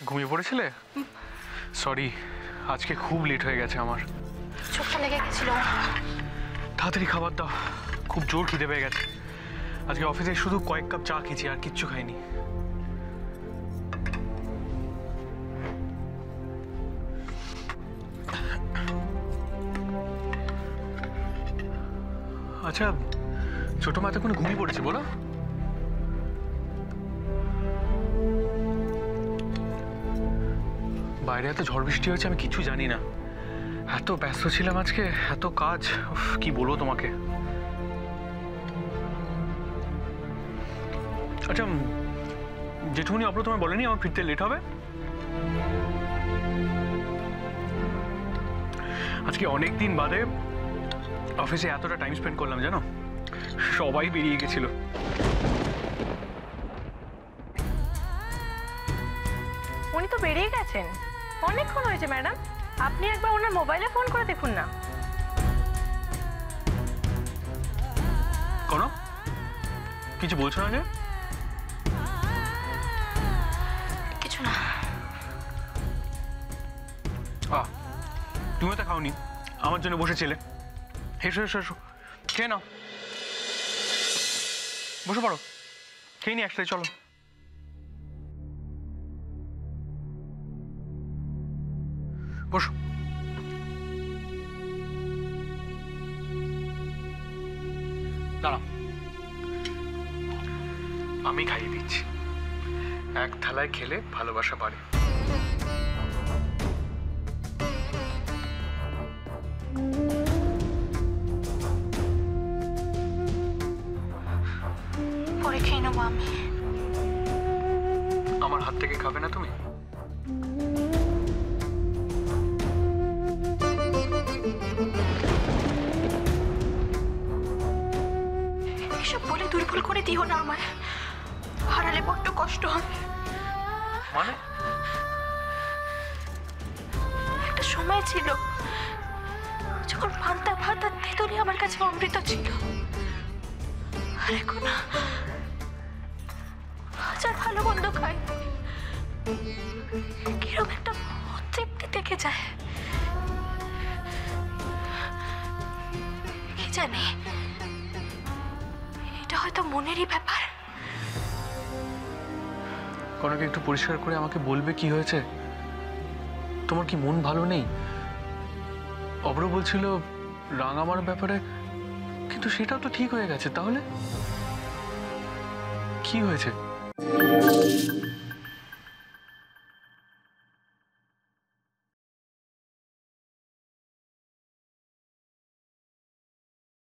ঘুমিয়ে পড়েছিলে? সরি, আজকে খুব লেট হয়ে গেছে আমার। চোখটা লেগে গেছিল। তাড়াতাড়ি খাবার দাও, খুব জোর খিদে পেয়ে গেছে। আজকে অফিসে শুধু কয়েক কাপ চা খেয়েছি, আর কিচ্ছু খাইনি। আচ্ছা, ছোট মা এতক্ষণ ঘুমিয়ে পড়েছে বলো? বাইরে এত ঝড় বৃষ্টি হয়েছে, আমি কিছু জানি না। এত ব্যস্ত ছিলাম আজকে, এত কাজ, কি বলবো তোমাকে। আচ্ছা, জেঠুমনি অপর তোমায় বলেনি আমার ফিরতে লেট হবে? আজকে অনেক দিন বাদে অফিসে এতটা টাইম স্পেন্ড করলাম জানো। সবাই বেরিয়ে গেছিল। উনি তো বেরিয়ে গেছেন, অনেকক্ষণ হয়েছে ম্যাডাম। আপনি একবার ওনার মোবাইলে ফোন করে দেখুন না। কোনো কিছু বলছো না যে? কিছু না। তুমি তো খাওনি, আমার জন্য বসেছিলে। এসো এসো এসো, খেয়ে নাও, বসে পড়ো, খেয়ে নি একসাথে, চলো। বসো। দাঁড়াও, আমি খাইয়ে দিচ্ছি। এক থালায় খেলে ভালোবাসা বাড়ে। পরে খেয়ে নেবো আমি। আমার হাত থেকে খাবে না তুমি? এসব বলে দুর্বল করে দিও না আমায়, হারালে বড্ড কষ্ট হবে। মানে? একটা সময় ছিল যখন পান্তা ভাত আর তেঁতুলি আমার কাছে অমৃত ছিল, আর এখন হাজার ভালো মন্দ খাই, কিরকম একটা তৃপ্তি থেকে যায়। কি জানি, এটা হয়তো মনেরই ব্যাপার। কনকে একটু পরিষ্কার করে আমাকে বলবে কি হয়েছে? তোমার কি মন ভালো নেই? অব্র বলছিল রাঙ আমার ব্যাপারে, কিন্তু সেটাও তো ঠিক হয়ে গেছে। তাহলে কি হয়েছে?